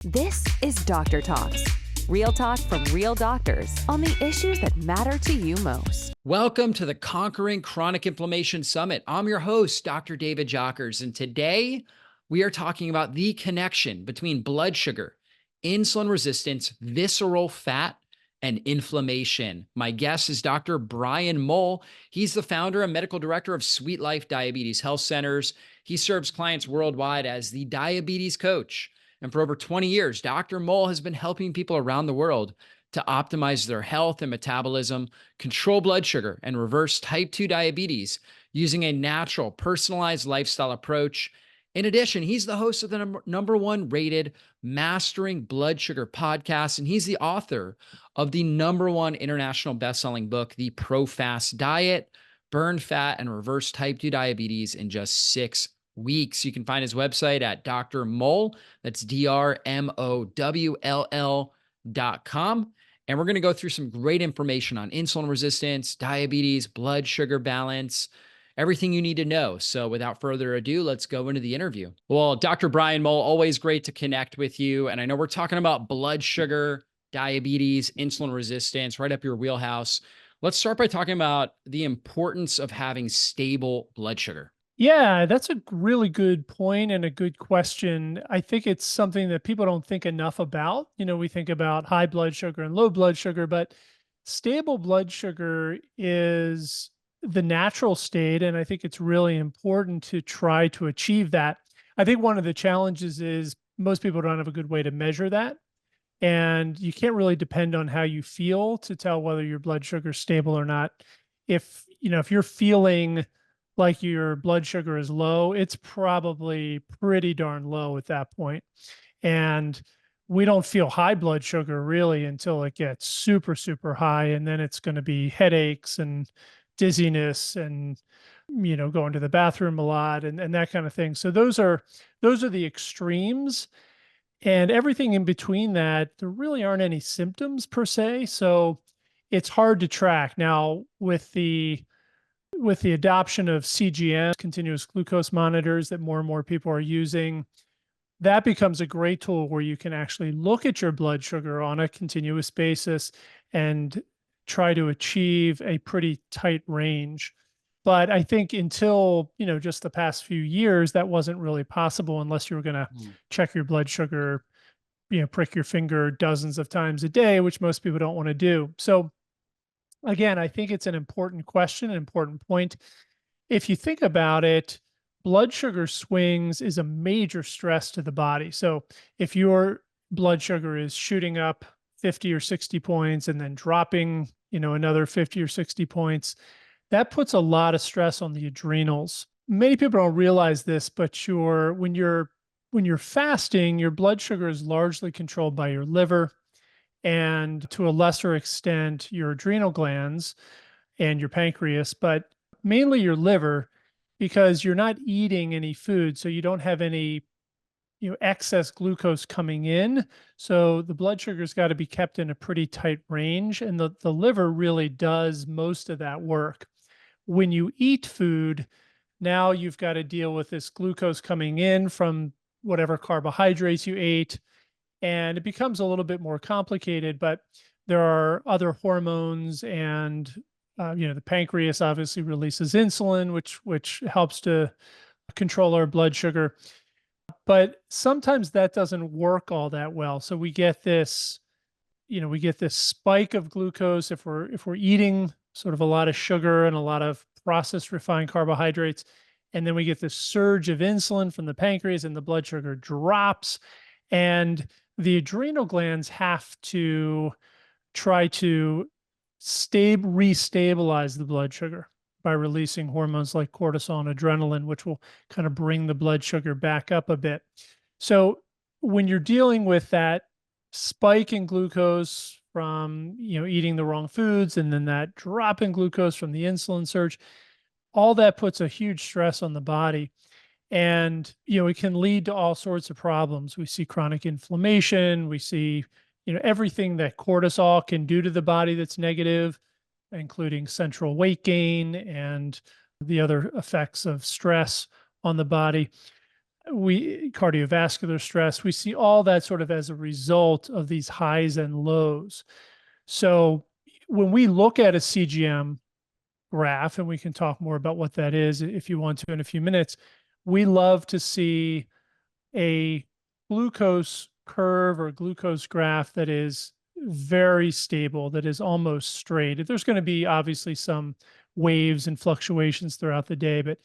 This is Doctor Talks, real talk from real doctors on the issues that matter to you most. Welcome to the Conquering Chronic Inflammation Summit. I'm your host, Dr. David Jockers, and today we are talking about the connection between blood sugar, insulin resistance, visceral fat, and inflammation. My guest is Dr. Brian Mowll. He's the founder and medical director of SweetLife Diabetes Health Centers. He serves clients worldwide as the diabetes coach. And for over 20 years, Dr. Mowll has been helping people around the world to optimize their health and metabolism, control blood sugar, and reverse type 2 diabetes using a natural, personalized lifestyle approach. In addition, he's the host of the number one rated Mastering Blood Sugar podcast, and he's the author of the number one international best-selling book, The ProFast Diet, Burn Fat and Reverse Type 2 Diabetes in just 6 weeks. You can find his website at Dr. Mowll. That's DrMowll.com. And we're going to go through some great information on insulin resistance, diabetes, blood sugar balance, everything you need to know. So without further ado, let's go into the interview. Well, Dr. Brian Mowll, always great to connect with you. And I know we're talking about blood sugar, diabetes, insulin resistance, right up your wheelhouse. Let's start by talking about the importance of having stable blood sugar. Yeah, that's a really good point and a good question. I think it's something that people don't think enough about. We think about high blood sugar and low blood sugar, but stable blood sugar is the natural state. And I think it's really important to try to achieve that. I think one of the challenges is most people don't have a good way to measure that. And you can't really depend on how you feel to tell whether your blood sugar is stable or not. If you're feeling like your blood sugar is low, it's probably pretty darn low at that point. And we don't feel high blood sugar really until it gets super, super high. And then it's going to be headaches and dizziness and, going to the bathroom a lot and that kind of thing. So those are the extremes. And everything in between that, there really aren't any symptoms per se. So it's hard to track. Now, with the adoption of CGM, continuous glucose monitors that more and more people are using, that becomes a great tool where you can actually look at your blood sugar on a continuous basis and try to achieve a pretty tight range. But I think until, just the past few years, that wasn't really possible unless you were going to check your blood sugar, prick your finger dozens of times a day, which most people don't want to do. So again, I think it's an important question, an important point. If you think about it, blood sugar swings is a major stress to the body. So if your blood sugar is shooting up 50 or 60 points and then dropping, another 50 or 60 points, that puts a lot of stress on the adrenals. Many people don't realize this, but when you're fasting, your blood sugar is largely controlled by your liver, and to a lesser extent, your adrenal glands and your pancreas, but mainly your liver, because you're not eating any food. So you don't have any, excess glucose coming in. So the blood sugar's got to be kept in a pretty tight range. And the liver really does most of that work. When you eat food, now you've got to deal with this glucose coming in from whatever carbohydrates you ate. And it becomes a little bit more complicated, but there are other hormones and, the pancreas obviously releases insulin, which helps to control our blood sugar. But sometimes that doesn't work all that well. So we get this spike of glucose if we're eating sort of a lot of sugar and a lot of processed refined carbohydrates. And then we get this surge of insulin from the pancreas and the blood sugar drops. And the adrenal glands have to try to restabilize the blood sugar by releasing hormones like cortisol and adrenaline, which will kind of bring the blood sugar back up a bit. So when you're dealing with that spike in glucose from, eating the wrong foods, and then that drop in glucose from the insulin surge, all that puts a huge stress on the body. And, it can lead to all sorts of problems. We see chronic inflammation. We see, everything that cortisol can do to the body that's negative, including central weight gain and the other effects of stress on the body. cardiovascular stress, we see all that sort of as a result of these highs and lows. So when we look at a CGM graph, and we can talk more about what that is if you want to in a few minutes, we love to see a glucose curve or glucose graph that is very stable, that is almost straight. There's going to be obviously some waves and fluctuations throughout the day, but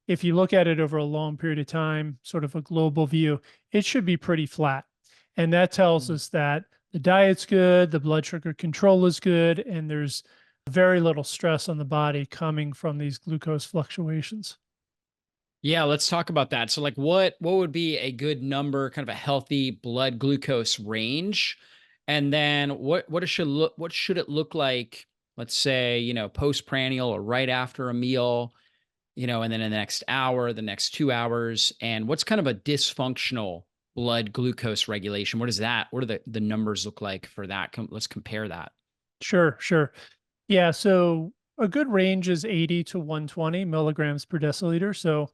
if you look at it over a long period of time, sort of a global view, it should be pretty flat. And that tells us that the diet's good, the blood sugar control is good, and there's very little stress on the body coming from these glucose fluctuations. Yeah, let's talk about that. So like what would be a good number, kind of a healthy blood glucose range? And then what should it look like, let's say, postprandial or right after a meal, and then in the next hour, the next 2 hours, and what's kind of a dysfunctional blood glucose regulation? What do the numbers look like for that? Let's compare that. Sure, sure. Yeah, so a good range is 80 to 120 milligrams per deciliter. So,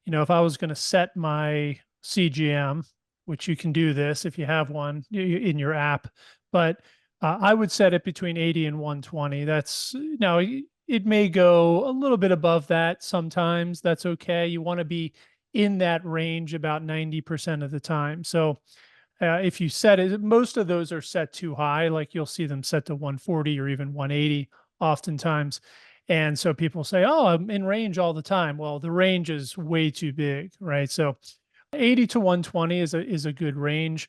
if I was going to set my CGM, which you can do this if you have one in your app, but I would set it between 80 and 120. That's now it may go a little bit above that sometimes. That's okay. You want to be in that range about 90% of the time. So if you set it, most of those are set too high. Like you'll see them set to 140 or even 180 oftentimes. And so people say, oh, I'm in range all the time. Well, the range is way too big, right? So 80 to 120 is a good range.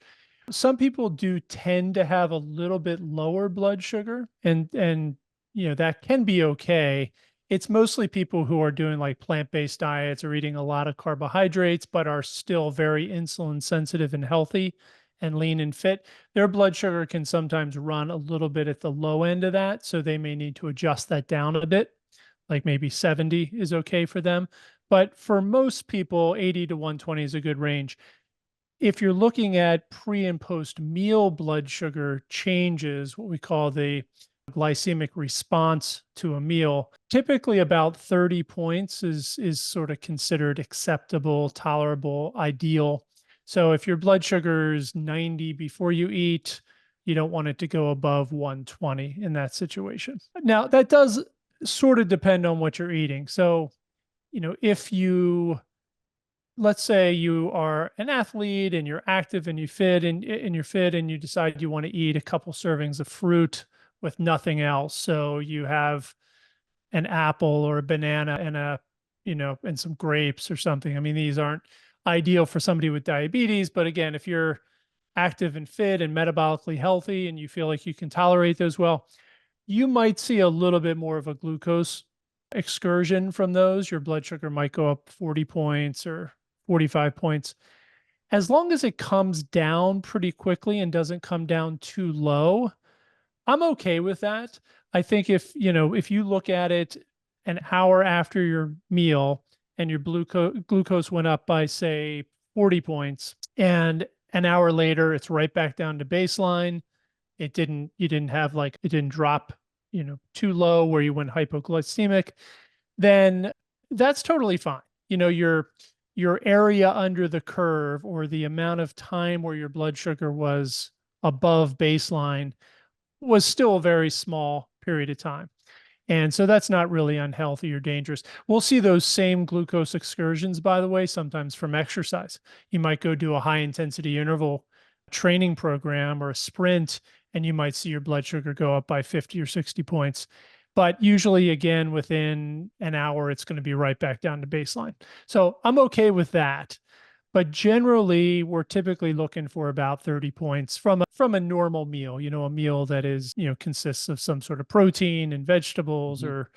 Some people do tend to have a little bit lower blood sugar, and that can be okay. It's mostly people who are doing like plant-based diets or eating a lot of carbohydrates, but are still very insulin sensitive and healthy and lean and fit. Their blood sugar can sometimes run a little bit at the low end of that. So they may need to adjust that down a bit, like maybe 70 is okay for them. But for most people, 80 to 120 is a good range. If you're looking at pre and post meal blood sugar changes, what we call the glycemic response to a meal, typically about 30 points is sort of considered acceptable, tolerable, ideal. So if your blood sugar is 90 before you eat, you don't want it to go above 120 in that situation. Now, that does sort of depend on what you're eating. So, if let's say you are an athlete and you're active and you're fit and you decide you want to eat a couple servings of fruit with nothing else. So you have an apple or a banana and some grapes or something. I mean, these aren't ideal for somebody with diabetes, but again, if you're active and fit and metabolically healthy and you feel like you can tolerate those well, you might see a little bit more of a glucose excursion from those. Your blood sugar might go up 40 points or 45 points. As long as it comes down pretty quickly and doesn't come down too low, I'm okay with that. I think if you look at it an hour after your meal and your glucose went up by, say, 40 points, and an hour later it's right back down to baseline, you didn't drop, too low where you went hypoglycemic, then that's totally fine. Your area under the curve, or the amount of time where your blood sugar was above baseline, was still a very small period of time. And so that's not really unhealthy or dangerous. We'll see those same glucose excursions, by the way, sometimes from exercise. You might go do a high intensity interval training program or a sprint, and you might see your blood sugar go up by 50 or 60 points. But usually, again, within an hour, it's going to be right back down to baseline. So I'm okay with that. But generally, we're typically looking for about 30 points from a normal meal, a meal that is, consists of some sort of protein and vegetables, or,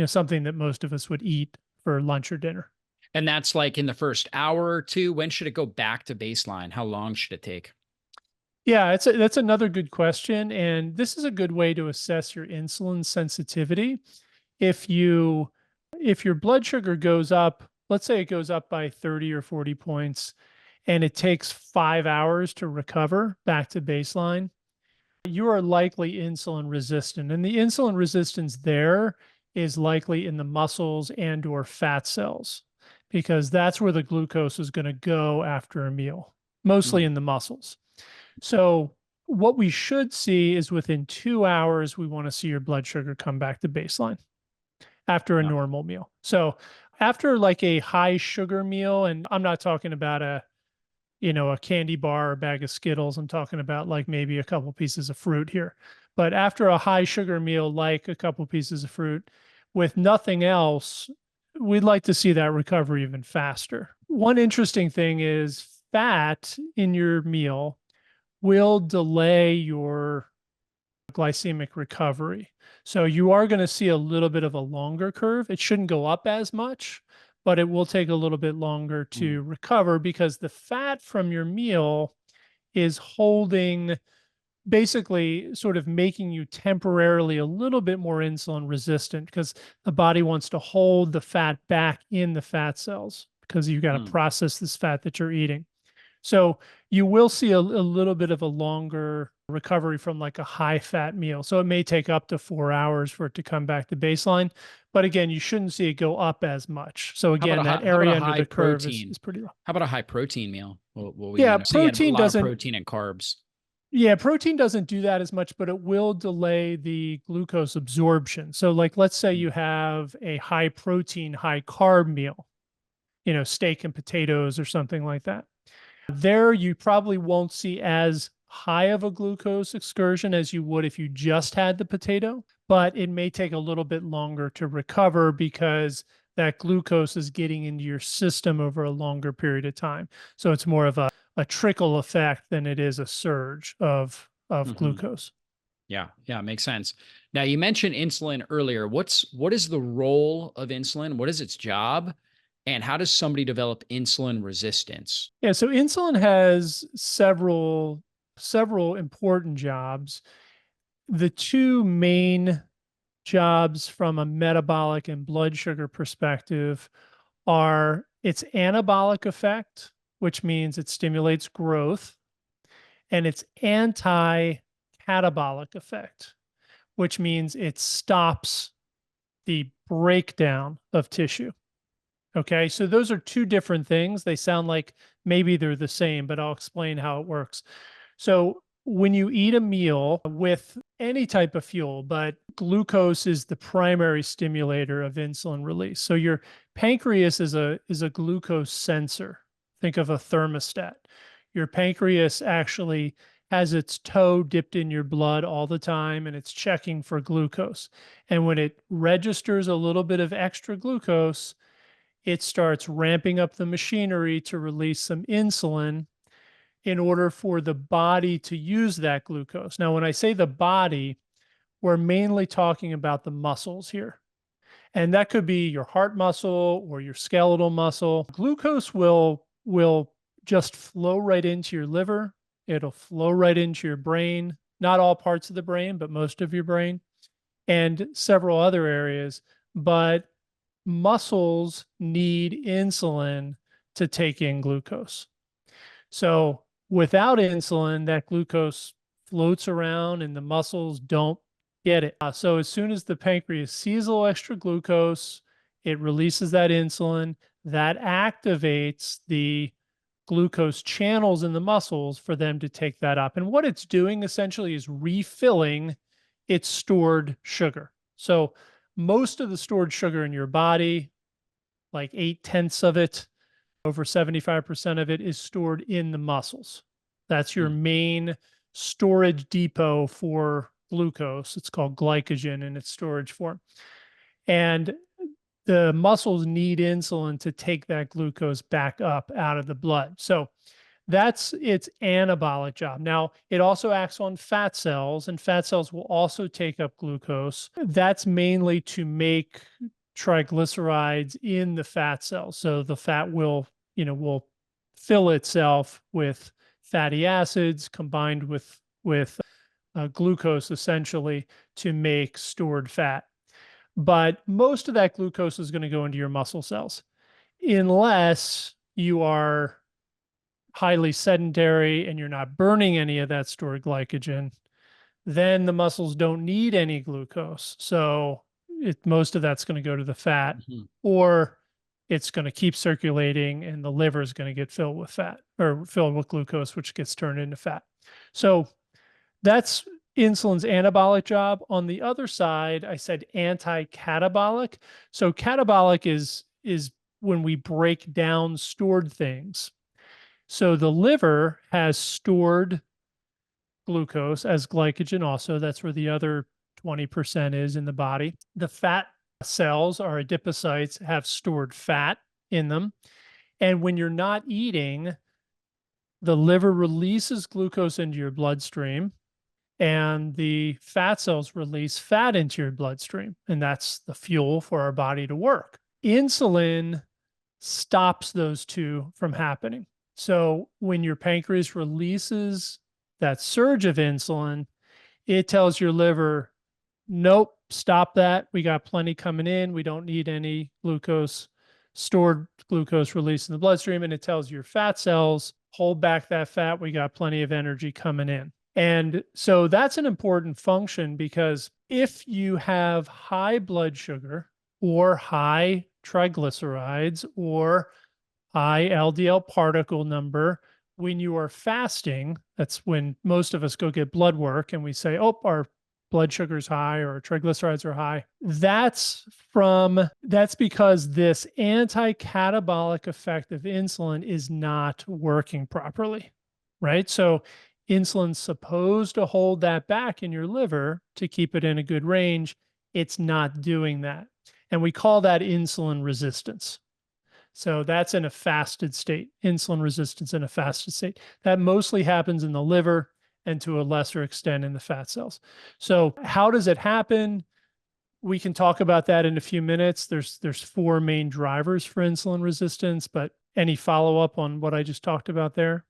something that most of us would eat for lunch or dinner. And that's like in the first hour or two. When should it go back to baseline? How long should it take? Yeah, that's another good question. And this is a good way to assess your insulin sensitivity. If your blood sugar goes up, let's say it goes up by 30 or 40 points, and it takes 5 hours to recover back to baseline, you are likely insulin resistant. And the insulin resistance there is likely in the muscles and or fat cells. because that's where the glucose is going to go after a meal, mostly in the muscles. So what we should see is within 2 hours, we want to see your blood sugar come back to baseline after a Yeah. normal meal. So after like a high sugar meal, and I'm not talking about a candy bar or a bag of Skittles. I'm talking about like maybe a couple pieces of fruit here. But after a high sugar meal, like a couple pieces of fruit, with nothing else, we'd like to see that recovery even faster. One interesting thing is fat in your meal will delay your glycemic recovery. So you are going to see a little bit of a longer curve. It shouldn't go up as much, but it will take a little bit longer to recover because the fat from your meal is holding, basically sort of making you temporarily a little bit more insulin resistant because the body wants to hold the fat back in the fat cells because you've got to process this fat that you're eating. So you will see a little bit of a longer recovery from like a high fat meal. So it may take up to 4 hours for it to come back to baseline. But again, you shouldn't see it go up as much. So again, that area under the curve is pretty low. How about a high protein meal? Yeah, So you had a protein lot of doesn't. protein and carbs. Yeah, protein doesn't do that as much, but it will delay the glucose absorption. So like, let's say you have a high protein, high carb meal, steak and potatoes or something like that. There, you probably won't see as high of a glucose excursion as you would if you just had the potato, but it may take a little bit longer to recover because that glucose is getting into your system over a longer period of time. So it's more of a trickle effect than it is a surge of glucose. Yeah, makes sense. Now you mentioned insulin earlier. What is the role of insulin? What is its job? And how does somebody develop insulin resistance? Yeah, so insulin has several important jobs. The two main jobs from a metabolic and blood sugar perspective are its anabolic effect, which means it stimulates growth, and its anti-catabolic effect, which means it stops the breakdown of tissue. Okay, so those are two different things. They sound like maybe they're the same, but I'll explain how it works. So when you eat a meal with any type of fuel, but glucose is the primary stimulator of insulin release. So your pancreas is a glucose sensor. Think of a thermostat. Your pancreas actually has its toe dipped in your blood all the time and it's checking for glucose. And when it registers a little bit of extra glucose, it starts ramping up the machinery to release some insulin in order for the body to use that glucose. Now, when I say the body, we're mainly talking about the muscles here. And that could be your heart muscle or your skeletal muscle. Glucose will just flow right into your liver. It'll flow right into your brain, not all parts of the brain, but most of your brain and several other areas. But muscles need insulin to take in glucose. So without insulin, that glucose floats around and the muscles don't get it. So as soon as the pancreas sees a little extra glucose, it releases that insulin that activates the glucose channels in the muscles for them to take that up. And what it's doing essentially is refilling its stored sugar. So most of the stored sugar in your body, like 8/10 of it, over 75% of it is stored in the muscles. That's your main storage depot for glucose. It's called glycogen in its storage form. And the muscles need insulin to take that glucose back up out of the blood. So that's its anabolic job. Now, it also acts on fat cells, and fat cells will also take up glucose. That's mainly to make triglycerides in the fat cells. So the fat will fill itself with fatty acids combined with glucose essentially to make stored fat. But most of that glucose is going to go into your muscle cells unless you are highly sedentary and you're not burning any of that stored glycogen. Then the muscles don't need any glucose. So most of that's going to go to the fat. Or it's going to keep circulating and the liver is going to get filled with fat or filled with glucose, which gets turned into fat. So that's insulin's anabolic job. On the other side, I said anti-catabolic. So catabolic is when we break down stored things. So the liver has stored glucose as glycogen also. That's where the other 20% is in the body. The fat cells, our adipocytes, have stored fat in them. And when you're not eating, the liver releases glucose into your bloodstream and the fat cells release fat into your bloodstream. And that's the fuel for our body to work. Insulin stops those two from happening. So when your pancreas releases that surge of insulin, it tells your liver, nope, stop that. We got plenty coming in. We don't need any stored glucose released in the bloodstream. And it tells your fat cells, hold back that fat. We got plenty of energy coming in. And so that's an important function because if you have high blood sugar or high triglycerides or high LDL particle number, when you are fasting, that's when most of us go get blood work and we say, oh, our blood sugar is high or our triglycerides are high. That's because this anti-catabolic effect of insulin is not working properly, right? So insulin's supposed to hold that back in your liver to keep it in a good range. It's not doing that. And we call that insulin resistance. So that's in a fasted state, insulin resistance in a fasted state. That mostly happens in the liver and to a lesser extent in the fat cells. So how does it happen? We can talk about that in a few minutes. There's 4 main drivers for insulin resistance, but any follow-up on what I just talked about there?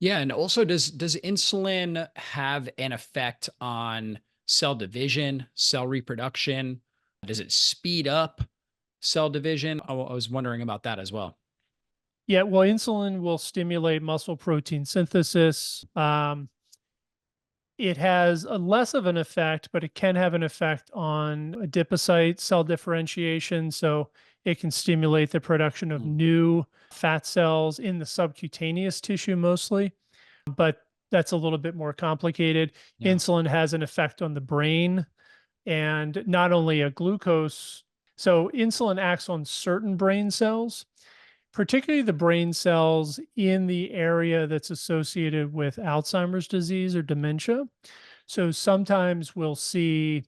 Yeah, and also does insulin have an effect on cell division, cell reproduction? Does it speed up cell division? I was wondering about that as well. Yeah, well, insulin will stimulate muscle protein synthesis. It has a less of an effect, but it can have an effect on adipocyte cell differentiation. So it can stimulate the production of new fat cells in the subcutaneous tissue mostly, but that's a little bit more complicated. Yeah. Insulin has an effect on the brain and not only a glucose. So insulin acts on certain brain cells, particularly the brain cells in the area that's associated with Alzheimer's disease or dementia. So sometimes we'll see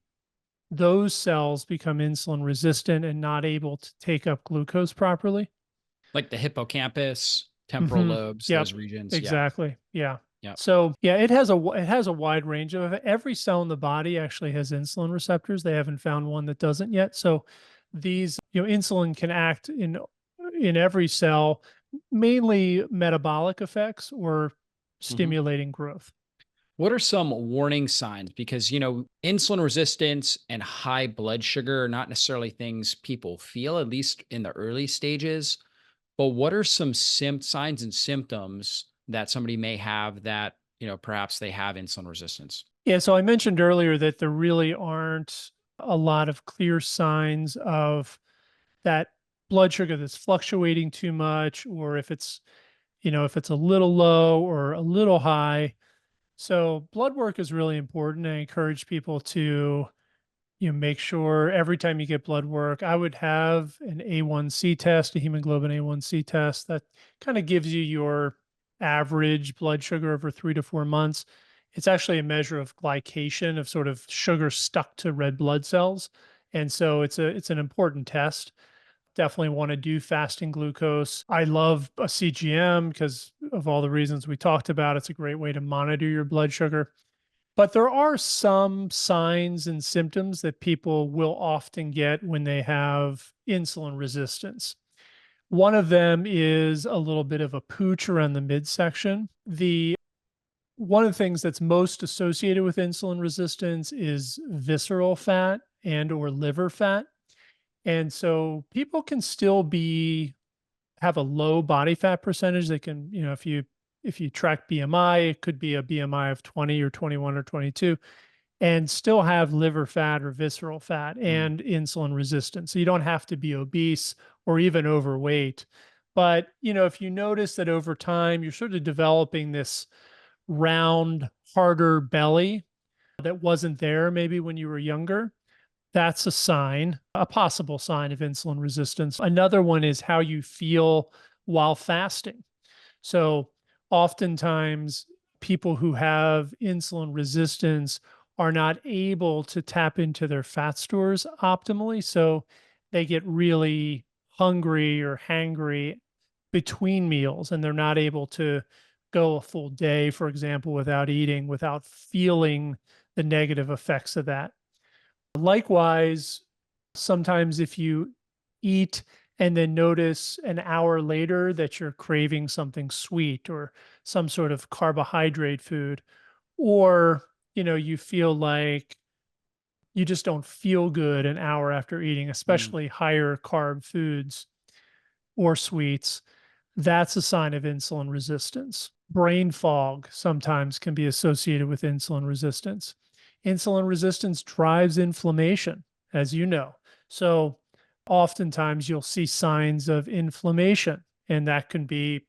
those cells become insulin resistant and not able to take up glucose properly. Like the hippocampus, temporal lobes, Yep, those regions. exactly. Yeah. Yeah. So yeah, it has a wide range of every cell in the body actually has insulin receptors. They haven't found one that doesn't yet. So these, insulin can act in every cell, mainly metabolic effects or stimulating growth. What are some warning signs? Because, insulin resistance and high blood sugar are not necessarily things people feel, at least in the early stages. But what are some signs and symptoms that somebody may have that, perhaps they have insulin resistance? Yeah, so I mentioned earlier that there really aren't a lot of clear signs of that blood sugar that's fluctuating too much, or if it's a little low or a little high. So blood work is really important. I encourage people to, make sure every time you get blood work, I would have an A1C test, a hemoglobin A1C test that kind of gives you your average blood sugar over 3 to 4 months. It's actually a measure of glycation, of sort of sugar stuck to red blood cells. And so it's an important test. Definitely want to do fasting glucose. I love a CGM because of all the reasons we talked about. It's a great way to monitor your blood sugar. But there are some signs and symptoms that people will often get when they have insulin resistance. One of them is a little bit of a pooch around the midsection. One of the things that's most associated with insulin resistance is visceral fat and or liver fat. And so people can still have a low body fat percentage. They can, if you track BMI, it could be a BMI of 20 or 21 or 22. and still have liver fat or visceral fat Mm. and insulin resistance. So you don't have to be obese or even overweight. But, if you notice that over time you're sort of developing this round, harder belly that wasn't there maybe when you were younger, that's a sign, a possible sign of insulin resistance. Another one is how you feel while fasting. So oftentimes, people who have insulin resistance are not able to tap into their fat stores optimally. So they get really hungry or hangry between meals, and they're not able to go a full day, for example, without eating, without feeling the negative effects of that. Likewise, sometimes if you eat and then notice an hour later that you're craving something sweet or some sort of carbohydrate food, or you feel like you just don't feel good an hour after eating, Mm. especially higher carb foods or sweets, that's a sign of insulin resistance. Brain fog sometimes can be associated with insulin resistance. Insulin resistance drives inflammation, as you know. So, oftentimes you'll see signs of inflammation, and that can be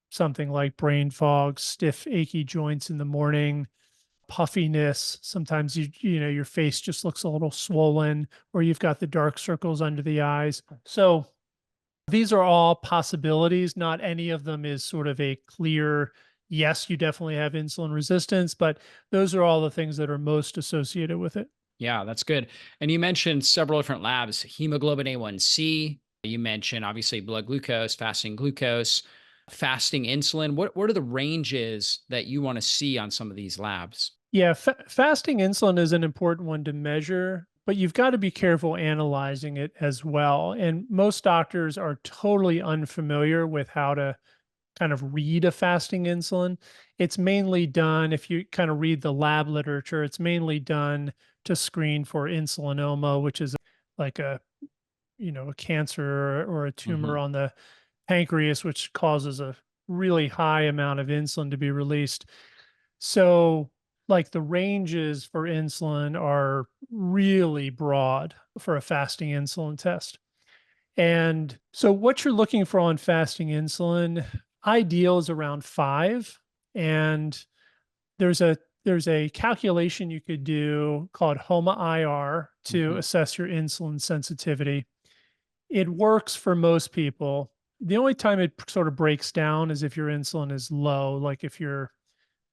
something like brain fog, stiff, achy joints in the morning, puffiness. Sometimes your face just looks a little swollen, or you've got the dark circles under the eyes. So, these are all possibilities. Not any of them is sort of a clear, yes, you definitely have insulin resistance, but those are all the things that are most associated with it. Yeah, that's good. And you mentioned several different labs, hemoglobin A1C. You mentioned obviously blood glucose, fasting glucose, fasting insulin. What are the ranges that you want to see on some of these labs? Yeah, fasting insulin is an important one to measure, but you've got to be careful analyzing it as well. And most doctors are totally unfamiliar with how to kind of read a fasting insulin. It's mainly done, if you kind of read the lab literature, it's mainly done to screen for insulinoma, which is like a cancer or a tumor Hmm. on the pancreas, which causes a really high amount of insulin to be released. So, like, the ranges for insulin are really broad for a fasting insulin test. And so, what you're looking for on fasting insulin, ideal is around 5. And there's a calculation you could do called HOMA-IR to Hmm. assess your insulin sensitivity. It works for most people. The only time it sort of breaks down is if your insulin is low, like if you're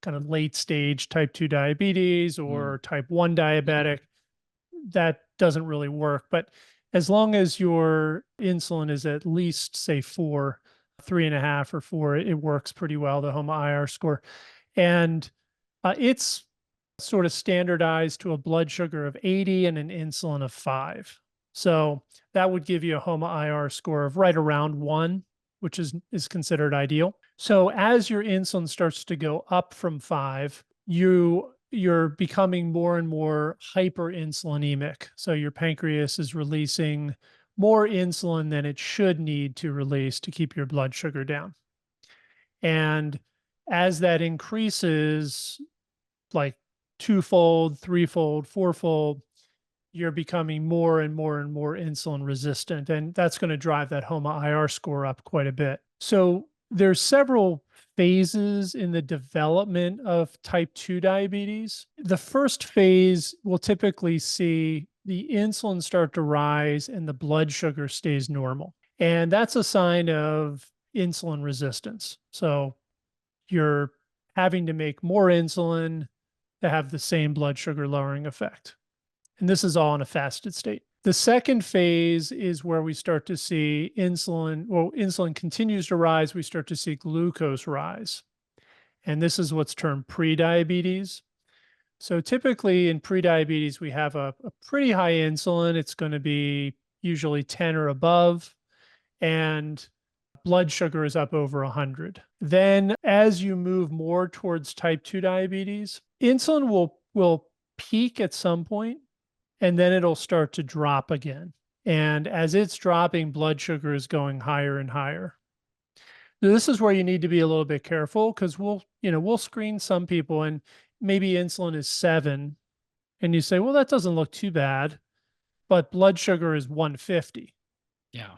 kind of late stage type 2 diabetes Mm. or type 1 diabetic, that doesn't really work. But as long as your insulin is at least, say, 4, 3.5 or 4, it works pretty well, the HOMA IR score. And it's sort of standardized to a blood sugar of 80 and an insulin of 5. So that would give you a HOMA IR score of right around 1, which is considered ideal. So as your insulin starts to go up from 5, you're becoming more and more hyperinsulinemic. So your pancreas is releasing more insulin than it should need to release to keep your blood sugar down. And as that increases, like twofold, threefold, fourfold, you're becoming more and more and more insulin resistant. And that's going to drive that HOMA IR score up quite a bit. So there's several phases in the development of type 2 diabetes. The first phase will typically see the insulin start to rise and the blood sugar stays normal. And that's a sign of insulin resistance. So you're having to make more insulin to have the same blood sugar lowering effect. And this is all in a fasted state. The second phase is where we start to see insulin continues to rise. We start to see glucose rise. And this is what's termed prediabetes. So typically in prediabetes, we have a pretty high insulin. It's going to be usually 10 or above. And blood sugar is up over 100. Then as you move more towards type 2 diabetes, insulin will peak at some point and then it'll start to drop again. And as it's dropping, blood sugar is going higher and higher. So this is where you need to be a little bit careful because we'll screen some people and maybe insulin is 7 And you say, well, that doesn't look too bad, but blood sugar is 150. Yeah.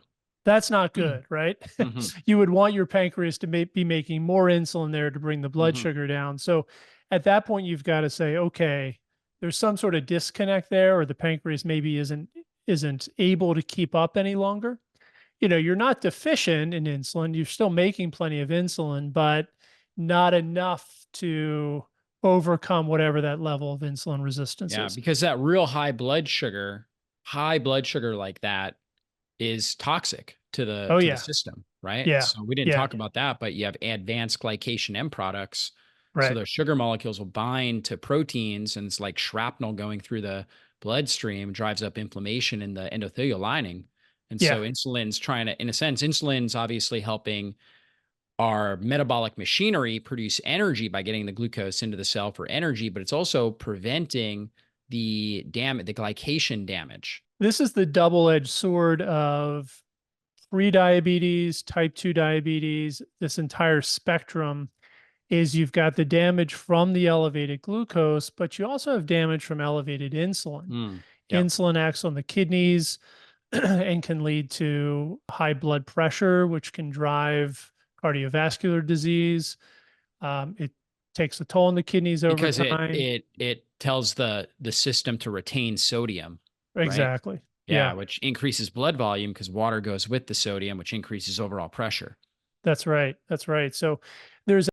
That's not good, right? Hmm. You would want your pancreas to be making more insulin there to bring the blood Hmm. sugar down. So at that point, you've got to say, okay, there's some sort of disconnect there, or the pancreas maybe isn't able to keep up any longer. You're not deficient in insulin. You're still making plenty of insulin, but not enough to overcome whatever that level of insulin resistance Yeah, is. because that real high blood sugar like that is toxic to the Oh, to the yeah. system, right? Yeah. So we didn't Yeah. talk about that, but you have advanced glycation end products. So Right. those sugar molecules will bind to proteins, and it's like shrapnel going through the bloodstream, drives up inflammation in the endothelial lining. And Yeah. so insulin's trying to, in a sense, insulin's obviously helping our metabolic machinery produce energy by getting the glucose into the cell for energy, but it's also preventing the glycation damage. This is the double-edged sword of pre-diabetes, type 2 diabetes, this entire spectrum is you've got the damage from the elevated glucose, but you also have damage from elevated insulin. Mm, yep. Insulin acts on the kidneys and can lead to high blood pressure, which can drive cardiovascular disease. It takes a toll on the kidneys over Because time. it tells the system to retain sodium, right? Exactly. Yeah, Yeah. which increases blood volume because water goes with the sodium, which increases overall pressure. That's right. That's right. So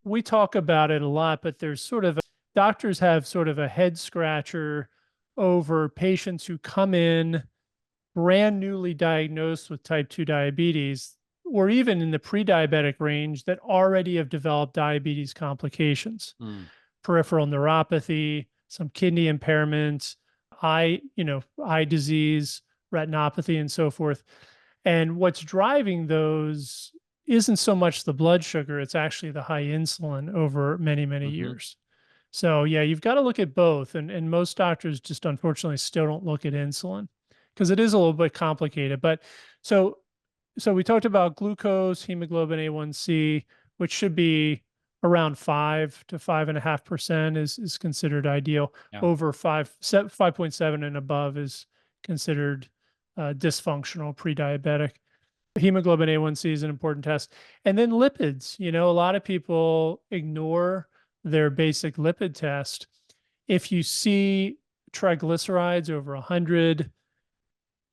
we talk about it a lot, but there's sort of doctors have sort of a head scratcher over patients who come in brand newly diagnosed with type 2 diabetes, or even in the pre-diabetic range that already have developed diabetes complications, Mm, peripheral neuropathy, some kidney impairment, eye disease, retinopathy, and so forth. And what's driving those isn't so much the blood sugar, it's actually the high insulin over many, many mhm. years. So yeah, you've got to look at both. And most doctors just unfortunately still don't look at insulin because it is a little bit complicated. But so so we talked about glucose, hemoglobin A1C, which should be around 5 to 5.5% is considered ideal. Yeah. Over 5.7 and above is considered dysfunctional, pre-diabetic. Hemoglobin A1C is an important test. And then lipids, a lot of people ignore their basic lipid test. If you see triglycerides over 100,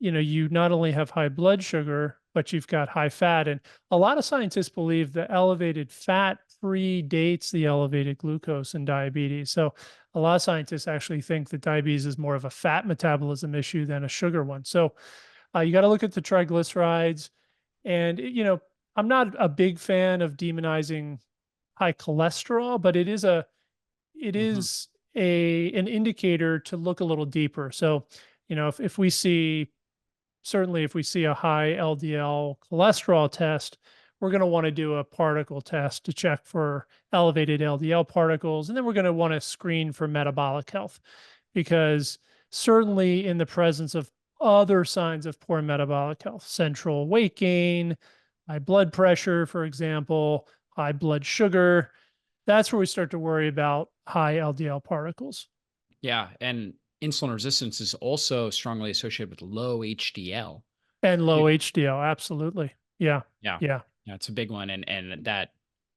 you not only have high blood sugar, but you've got high fat. And a lot of scientists believe the elevated fat predates the elevated glucose in diabetes. So a lot of scientists actually think that diabetes is more of a fat metabolism issue than a sugar one. So you got to look at the triglycerides. And, I'm not a big fan of demonizing high cholesterol, but it Mhm. is an indicator to look a little deeper. So, if we see certainly if we see a high LDL cholesterol test, we're going to want to do a particle test to check for elevated LDL particles. And then we're going to want to screen for metabolic health because certainly in the presence of other signs of poor metabolic health, central weight gain, high blood pressure, for example, high blood sugar, that's where we start to worry about high LDL particles Yeah, and insulin resistance is also strongly associated with low HDL. and You low HDL. Absolutely. Yeah. Yeah. Yeah. Yeah, it's a big one, and that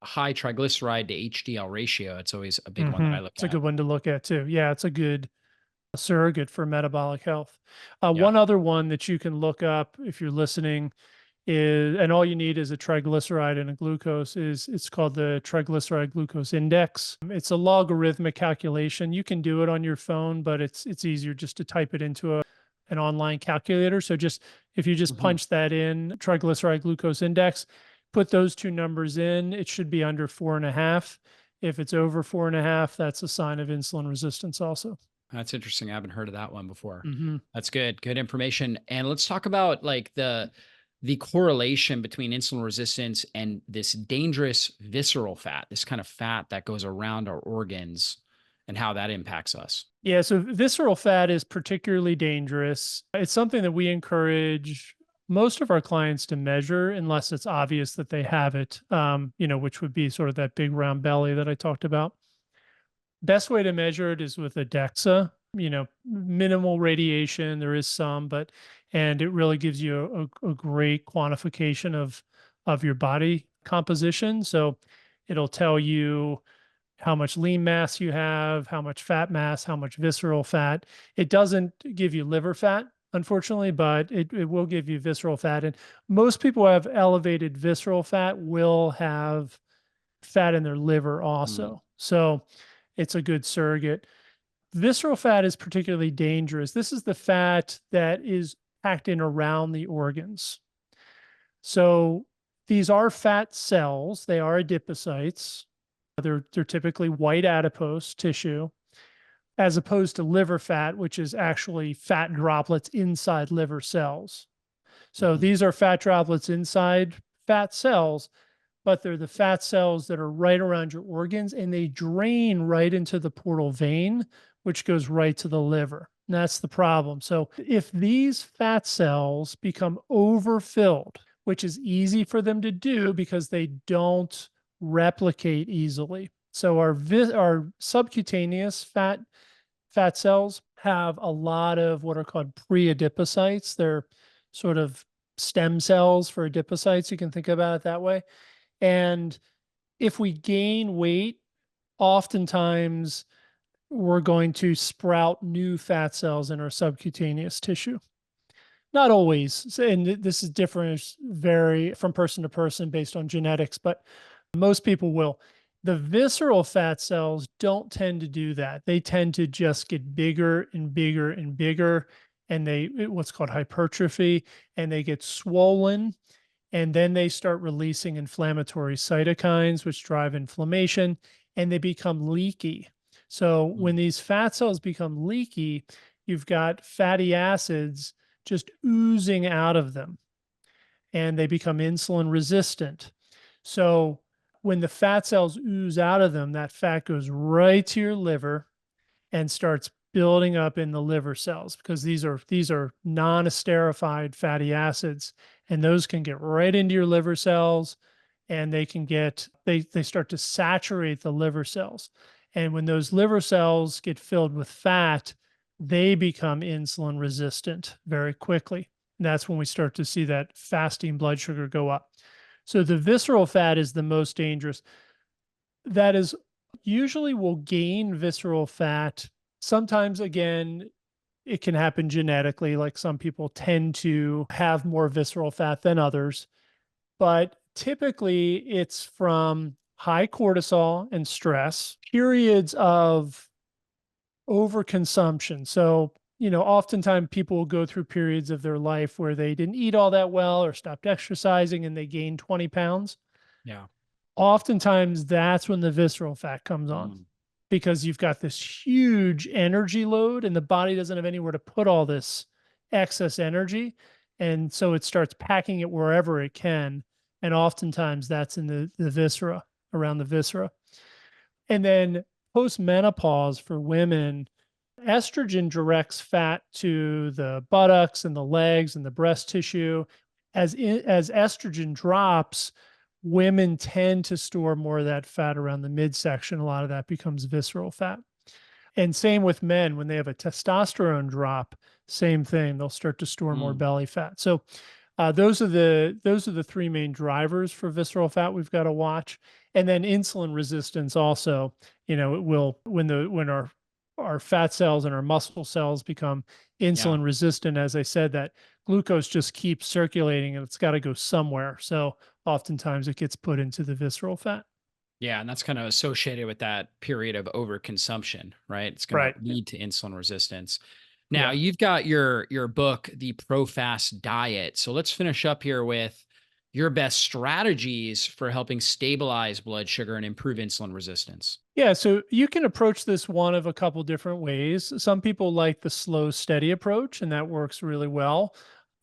high triglyceride to HDL ratio, it's always a big one that I look It's a at. good one to look at too. Yeah, it's a good surrogate for metabolic health. Yeah. One other one that you can look up if you're listening is, and all you need is a triglyceride and a glucose, is it's called the triglyceride glucose index. It's a logarithmic calculation. You can do it on your phone, but it's easier just to type it into an online calculator. So just if you just Mhm. punch that in, triglyceride glucose index, put those two numbers in, it should be under 4.5. If it's over 4.5, that's a sign of insulin resistance also. That's interesting. I haven't heard of that one before. Hmm. That's good. Good information. And let's talk about like the correlation between insulin resistance and this dangerous visceral fat, this kind of fat that goes around our organs and how that impacts us. Yeah, so visceral fat is particularly dangerous. It's something that we encourage most of our clients to measure unless it's obvious that they have it, which would be sort of that big round belly that I talked about. Best way to measure it is with a DEXA. minimal radiation. There is some, and it really gives you a great quantification of your body composition. So it'll tell you how much lean mass you have, how much fat mass, how much visceral fat. It doesn't give you liver fat, unfortunately, but it will give you visceral fat. And most people who have elevated visceral fat will have fat in their liver Mm. also. So it's a good surrogate. Visceral fat is particularly dangerous. This is the fat that is packed in around the organs. So these are fat cells. They are adipocytes. They're typically white adipose tissue, as opposed to liver fat, which is actually fat droplets inside liver cells. So Mhm. these are fat droplets inside fat cells, but they're the fat cells that are right around your organs, and they drain right into the portal vein, which goes right to the liver. And that's the problem. So if these fat cells become overfilled, which is easy for them to do because they don't replicate easily. So our subcutaneous fat cells have a lot of what are called pre-adipocytes. They're sort of stem cells for adipocytes. You can think about it that way. And if we gain weight, oftentimes we're going to sprout new fat cells in our subcutaneous tissue. Not always, and this is different, vary from person to person based on genetics, but most people will. The visceral fat cells don't tend to do that. They tend to just get bigger and bigger and bigger, and what's called hypertrophy, and they get swollen, and then they start releasing inflammatory cytokines, which drive inflammation, and they become leaky. So when Mm. these fat cells become leaky, you've got fatty acids just oozing out of them, and they become insulin resistant. So when the fat cells ooze out of them, that fat goes right to your liver and starts building up in the liver cells, because these are non-esterified fatty acids, and those can get right into your liver cells, and they start to saturate the liver cells. And when those liver cells get filled with fat, they become insulin resistant very quickly. And that's when we start to see that fasting blood sugar go up. So the visceral fat is the most dangerous. That is usually will gain visceral fat. Sometimes, again, it can happen genetically, like some people tend to have more visceral fat than others, but typically it's from high cortisol and stress, periods of overconsumption. So, oftentimes people will go through periods of their life where they didn't eat all that well or stopped exercising and they gained 20 pounds. Yeah. Oftentimes that's when the visceral fat comes on, Mm. because you've got this huge energy load and the body doesn't have anywhere to put all this excess energy. And so it starts packing it wherever it can. And oftentimes that's in the viscera, around the viscera. And then post menopause for women, estrogen directs fat to the buttocks and the legs and the breast tissue. As estrogen drops, women tend to store more of that fat around the midsection. A lot of that becomes visceral fat. And same with men, when they have a testosterone drop, same thing. They'll start to store more Mm. belly fat. So those are the three main drivers for visceral fat we've got to watch. And then insulin resistance also, it will, when our fat cells and our muscle cells become Yeah. insulin resistant, as I said, that glucose just keeps circulating and it's got to go somewhere. So oftentimes it gets put into the visceral fat. Yeah, and that's kind of associated with that period of overconsumption, right? It's going to Right. lead to insulin resistance. Now, Yeah. you've got your book, The ProFast Diet. So let's finish up here with your best strategies for helping stabilize blood sugar and improve insulin resistance. Yeah, so you can approach this one of a couple different ways. Some people like the slow, steady approach, and that works really well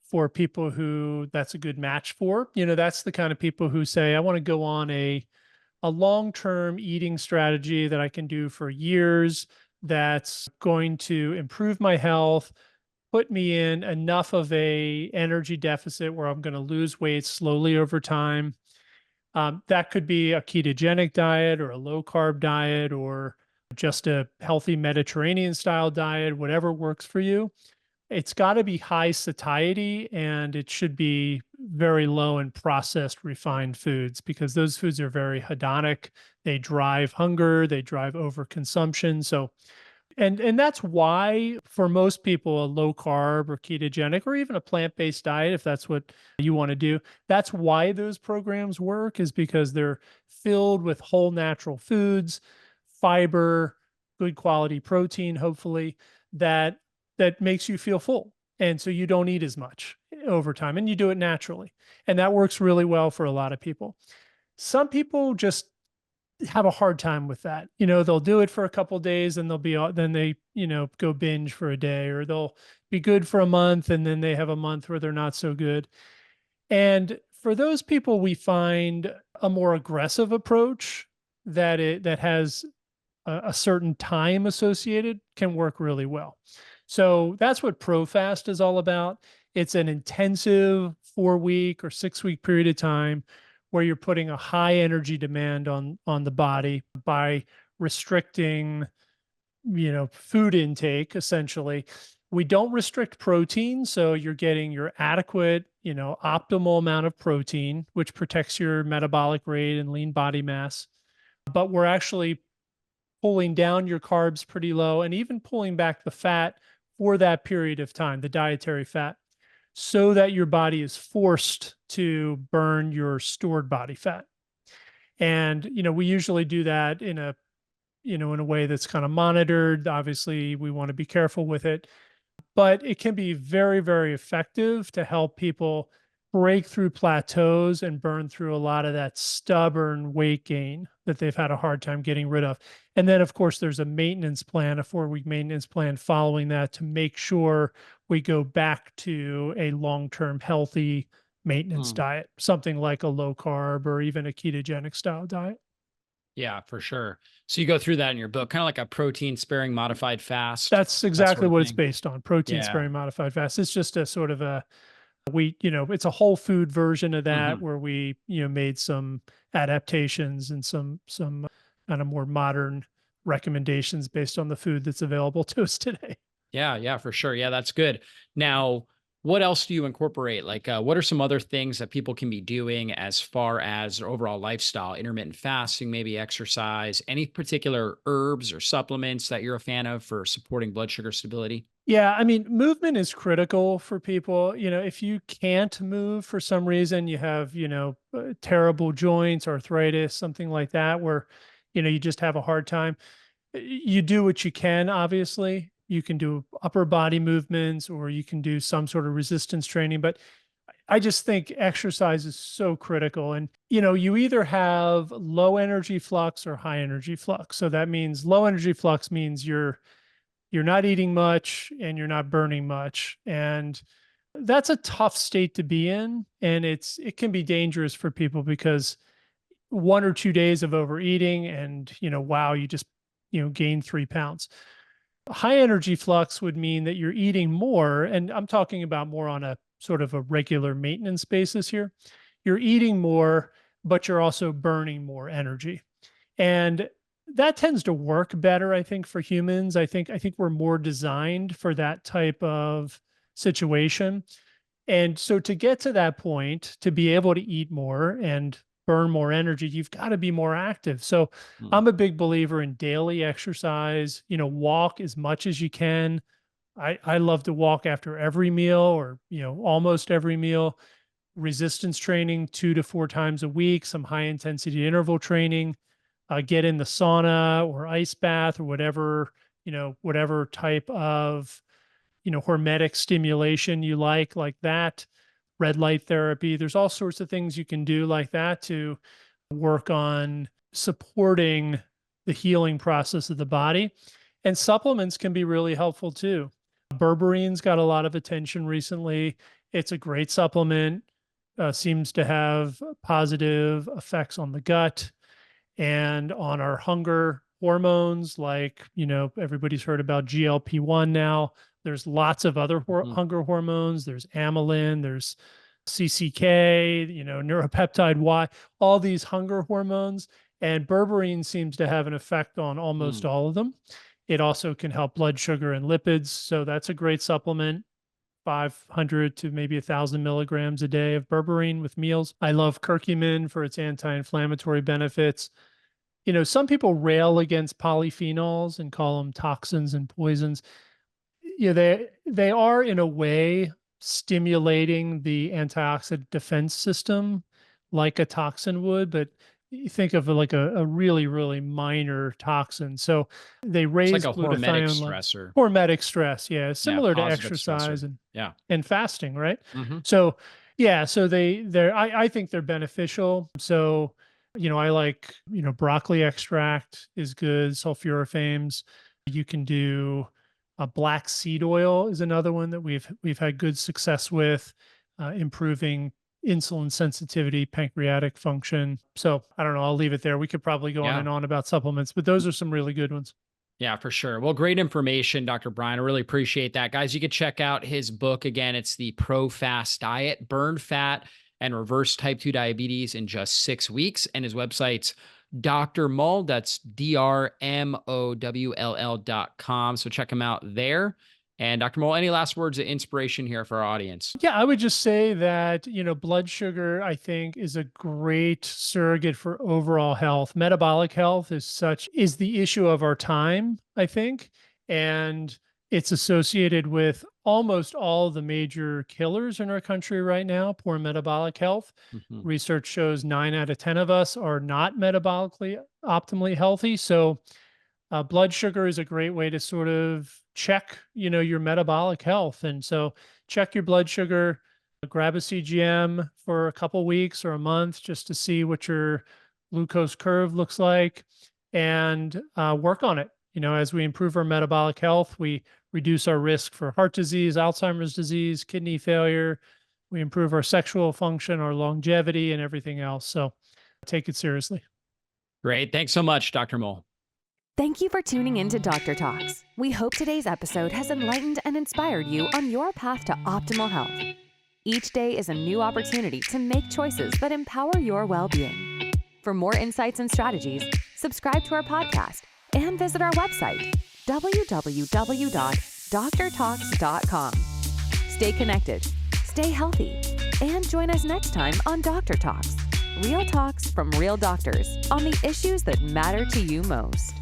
for people who that's a good match for. That's the kind of people who say, I want to go on a long-term eating strategy that I can do for years, that's going to improve my health, put me in enough of a energy deficit where I'm going to lose weight slowly over time. That could be a ketogenic diet or a low carb diet or just a healthy Mediterranean style diet, whatever works for you. It's got to be high satiety, and it should be very low in processed refined foods, because those foods are very hedonic. They drive hunger, they drive overconsumption. So, and that's why for most people, a low carb or ketogenic or even a plant-based diet, if that's what you want to do, that's why those programs work, is because they're filled with whole natural foods, fiber, good quality protein, hopefully, that makes you feel full. And so you don't eat as much over time, and you do it naturally. And that works really well for a lot of people. Some people just have a hard time with that. They'll do it for a couple of days and then they, go binge for a day, or they'll be good for a month and then they have a month where they're not so good. And for those people, we find a more aggressive approach that has a certain time associated can work really well. So that's what ProFast is all about. It's an intensive 4-week or 6-week period of time where you're putting a high energy demand on the body by restricting, food intake, essentially. We don't restrict protein, so you're getting your adequate, optimal amount of protein, which protects your metabolic rate and lean body mass. But we're actually pulling down your carbs pretty low and even pulling back the fat for that period of time, the dietary fat, so that your body is forced to burn your stored body fat. And, we usually do that in a way that's kind of monitored. Obviously, we want to be careful with it, but it can be very, very effective to help people break through plateaus and burn through a lot of that stubborn weight gain that they've had a hard time getting rid of. And then, of course, there's a maintenance plan, a 4-week maintenance plan following that to make sure we go back to a long-term healthy maintenance diet, something like a low carb or even a ketogenic style diet. Yeah, for sure. So you go through that in your book, kind of like a protein sparing modified fast. That's exactly what it's thing. based on. Protein Yeah. sparing modified fast. It's just a sort of it's a whole food version of that where we, made some adaptations and some kind of more modern recommendations based on the food that's available to us today. Yeah, for sure. Yeah, that's good. Now, what else do you incorporate? Like, what are some other things that people can be doing as far as their overall lifestyle, intermittent fasting, maybe exercise, any particular herbs or supplements that you're a fan of for supporting blood sugar stability? Yeah, I mean, movement is critical for people. If you can't move for some reason, you have, terrible joints, arthritis, something like that, where, you just have a hard time. You do what you can, obviously. You can do upper body movements or you can do some sort of resistance training, but I just think exercise is so critical. And, you either have low energy flux or high energy flux. So that means low energy flux means you're not eating much and you're not burning much. And that's a tough state to be in. And it can be dangerous for people because 1 or 2 days of overeating and, wow, you just, gain 3 pounds. High energy flux would mean that you're eating more. And I'm talking about more on a sort of a regular maintenance basis here. You're eating more, but you're also burning more energy. And that tends to work better, I think, for humans. I think we're more designed for that type of situation. And so to get to that point, to be able to eat more and burn more energy, you've got to be more active. So I'm a big believer in daily exercise, walk as much as you can. I love to walk after every meal or, almost every meal. Resistance training 2 to 4 times a week, some high intensity interval training. Get in the sauna or ice bath or whatever type of, hormetic stimulation you like that. Red light therapy. There's all sorts of things you can do like that to work on supporting the healing process of the body. And supplements can be really helpful too. Berberene's got a lot of attention recently. It's a great supplement, seems to have positive effects on the gut and on our hunger hormones, like, everybody's heard about GLP-1 now. There's lots of other hunger hormones. There's amylin, there's CCK, neuropeptide Y, all these hunger hormones. And berberine seems to have an effect on almost all of them. It also can help blood sugar and lipids. So that's a great supplement. 500 to maybe 1,000 milligrams a day of berberine with meals. I love curcumin for its anti-inflammatory benefits. Some people rail against polyphenols and call them toxins and poisons. They are in a way stimulating the antioxidant defense system like a toxin would, but you think of it like a really, really minor toxin. So they It's raise like a hormetic glutathione stressor. hormetic stress. Yeah. Yeah, Similar to positive exercise stressor. Yeah. and fasting, right? Hmm. So yeah, so I think they're beneficial. So, I like, broccoli extract is good, sulforaphanes. You can do a black seed oil is another one that we've had good success with, improving insulin sensitivity, pancreatic function. So I don't know, I'll leave it there. We could probably go on Yeah. and on about supplements, but those are some really good ones. Yeah, for sure. Well, great information, Dr. Brian. I really appreciate that. Guys, you could check out his book. Again, it's the ProFast Diet, Burn Fat and Reverse Type 2 Diabetes in Just 6 Weeks. And his website's Dr. Mowll. That's DrMowll.com. So check him out there. And Dr. Mowll, any last words of inspiration here for our audience? Yeah, I would just say that, blood sugar, I think, is a great surrogate for overall health. Metabolic health is the issue of our time, I think. And it's associated with almost all the major killers in our country right now, poor metabolic health. Mhm. Research shows 9 out of 10 of us are not metabolically optimally healthy. So blood sugar is a great way to sort of check, your metabolic health. And so check your blood sugar, grab a CGM for a couple weeks or a month just to see what your glucose curve looks like and work on it. As we improve our metabolic health, we reduce our risk for heart disease, Alzheimer's disease, kidney failure. We improve our sexual function, our longevity, and everything else. So take it seriously. Great. Thanks so much, Dr. Mowll. Thank you for tuning in to Doctor Talks. We hope today's episode has enlightened and inspired you on your path to optimal health. Each day is a new opportunity to make choices that empower your well-being. For more insights and strategies, subscribe to our podcast and visit our website, www.drtalks.com. Stay connected, stay healthy, and join us next time on Doctor Talks. Real talks from real doctors on the issues that matter to you most.